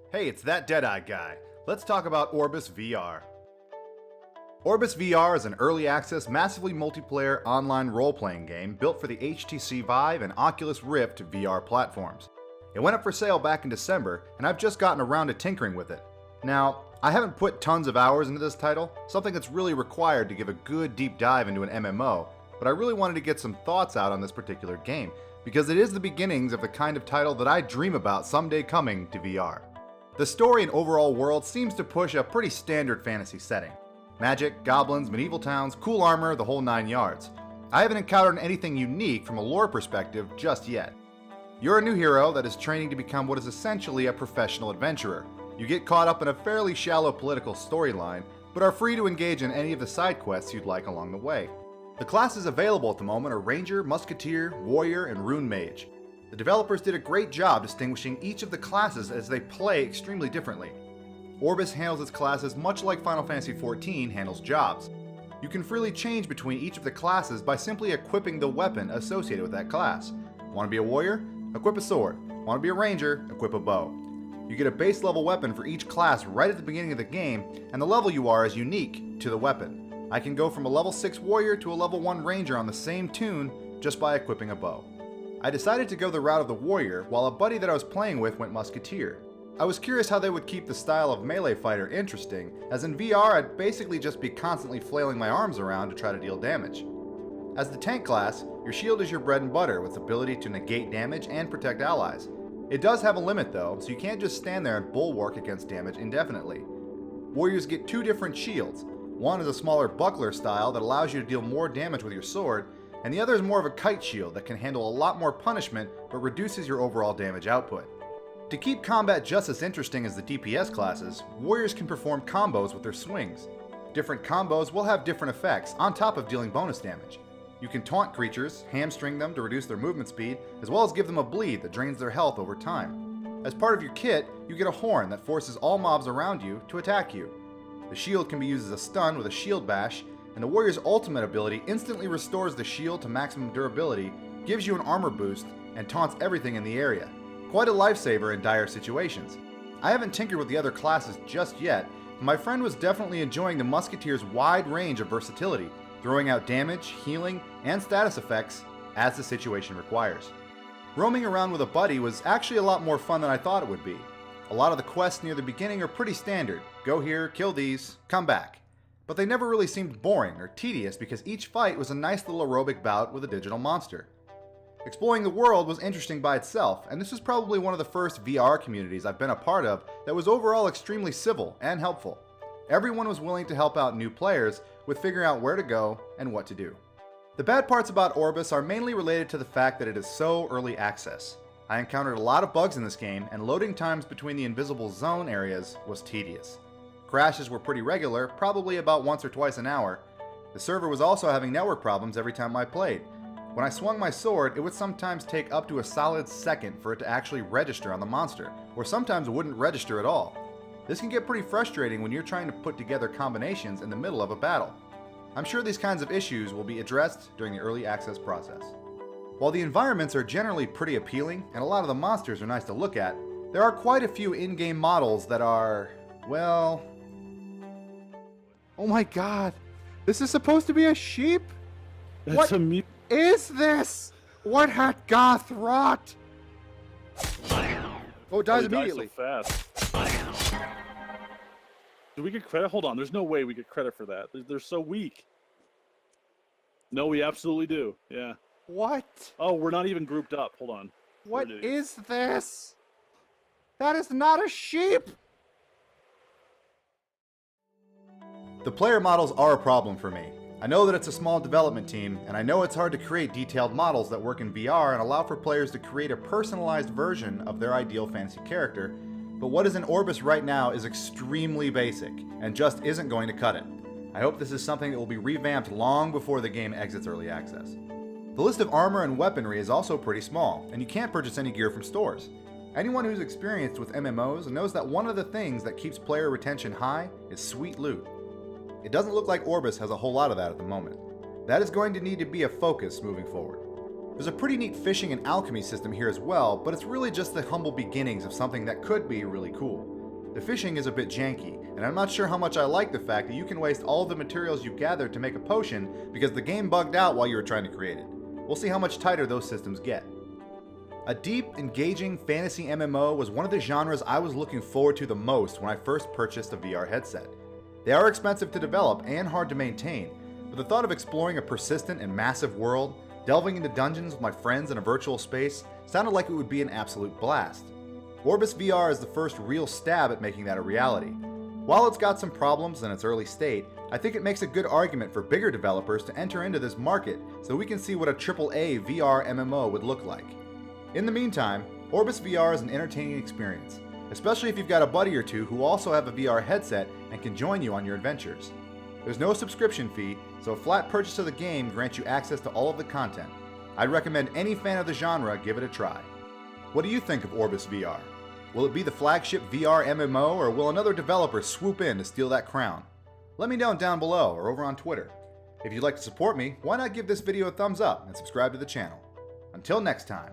Hey, it's that Deadeye guy. Let's talk about OrbusVR. OrbusVR is an early access, massively multiplayer online role-playing game built for the HTC Vive and Oculus Rift VR platforms. It went up for sale back in December, and I've just gotten around to tinkering with it. Now, I haven't put tons of hours into this title, something that's really required to give a good deep dive into an MMO, but I really wanted to get some thoughts out on this particular game, because it is the beginnings of the kind of title that I dream about someday coming to VR. The story and overall world seems to push a pretty standard fantasy setting. Magic, goblins, medieval towns, cool armor, the whole 9 yards. I haven't encountered anything unique from a lore perspective just yet. You're a new hero that is training to become what is essentially a professional adventurer. You get caught up in a fairly shallow political storyline, but are free to engage in any of the side quests you'd like along the way. The classes available at the moment are Ranger, Musketeer, Warrior, and Rune Mage. The developers did a great job distinguishing each of the classes as they play extremely differently. Orbus handles its classes much like Final Fantasy XIV handles jobs. You can freely change between each of the classes by simply equipping the weapon associated with that class. Want to be a warrior? Equip a sword. Want to be a ranger? Equip a bow. You get a base level weapon for each class right at the beginning of the game, and the level you are is unique to the weapon. I can go from a level 6 warrior to a level 1 ranger on the same tune just by equipping a bow. I decided to go the route of the warrior, while a buddy that I was playing with went musketeer. I was curious how they would keep the style of melee fighter interesting, as in VR I'd basically just be constantly flailing my arms around to try to deal damage. As the tank class, your shield is your bread and butter with its ability to negate damage and protect allies. It does have a limit though, so you can't just stand there and bulwark against damage indefinitely. Warriors get 2 different shields. One is a smaller buckler style that allows you to deal more damage with your sword, and the other is more of a kite shield that can handle a lot more punishment but reduces your overall damage output. To keep combat just as interesting as the DPS classes, warriors can perform combos with their swings. Different combos will have different effects on top of dealing bonus damage. You can taunt creatures, hamstring them to reduce their movement speed, as well as give them a bleed that drains their health over time. As part of your kit, you get a horn that forces all mobs around you to attack you. The shield can be used as a stun with a shield bash, and the warrior's ultimate ability instantly restores the shield to maximum durability, gives you an armor boost, and taunts everything in the area. Quite a lifesaver in dire situations. I haven't tinkered with the other classes just yet, but my friend was definitely enjoying the musketeer's wide range of versatility, throwing out damage, healing, and status effects as the situation requires. Roaming around with a buddy was actually a lot more fun than I thought it would be. A lot of the quests near the beginning are pretty standard. Go here, kill these, come back. But they never really seemed boring or tedious because each fight was a nice little aerobic bout with a digital monster. Exploring the world was interesting by itself, and this was probably one of the first VR communities I've been a part of that was overall extremely civil and helpful. Everyone was willing to help out new players with figuring out where to go and what to do. The bad parts about Orbus are mainly related to the fact that it is so early access. I encountered a lot of bugs in this game, and loading times between the invisible zone areas was tedious. Crashes were pretty regular, probably about once or twice an hour. The server was also having network problems every time I played. When I swung my sword, it would sometimes take up to a solid second for it to actually register on the monster, or sometimes it wouldn't register at all. This can get pretty frustrating when you're trying to put together combinations in the middle of a battle. I'm sure these kinds of issues will be addressed during the early access process. While the environments are generally pretty appealing, and a lot of the monsters are nice to look at, there are quite a few in-game models that are, well... Oh my god! This is supposed to be a sheep? That's What is this? What had Goth wrought? Oh, it dies immediately. So fast. Do we get credit? Hold on, there's no way we get credit for that. They're so weak. No, we absolutely do. Yeah. What? Oh, we're not even grouped up. Hold on. What is this? That is not a sheep! The player models are a problem for me. I know that it's a small development team, and I know it's hard to create detailed models that work in VR and allow for players to create a personalized version of their ideal fantasy character, but what is in Orbus right now is extremely basic, and just isn't going to cut it. I hope this is something that will be revamped long before the game exits early access. The list of armor and weaponry is also pretty small, and you can't purchase any gear from stores. Anyone who's experienced with MMOs knows that one of the things that keeps player retention high is sweet loot. It doesn't look like Orbus has a whole lot of that at the moment. That is going to need to be a focus moving forward. There's a pretty neat fishing and alchemy system here as well, but it's really just the humble beginnings of something that could be really cool. The fishing is a bit janky, and I'm not sure how much I like the fact that you can waste all the materials you gathered to make a potion because the game bugged out while you were trying to create it. We'll see how much tighter those systems get. A deep, engaging fantasy MMO was one of the genres I was looking forward to the most when I first purchased a VR headset. They are expensive to develop and hard to maintain, but the thought of exploring a persistent and massive world, delving into dungeons with my friends in a virtual space, sounded like it would be an absolute blast. OrbusVR is the first real stab at making that a reality. While it's got some problems in its early state, I think it makes a good argument for bigger developers to enter into this market so we can see what a AAA VR MMO would look like. In the meantime, OrbusVR is an entertaining experience, especially if you've got a buddy or two who also have a VR headset and can join you on your adventures. There's no subscription fee, so a flat purchase of the game grants you access to all of the content. I'd recommend any fan of the genre give it a try. What do you think of OrbusVR? Will it be the flagship VR MMO, or will another developer swoop in to steal that crown? Let me know down below or over on Twitter. If you'd like to support me, why not give this video a thumbs up and subscribe to the channel? Until next time.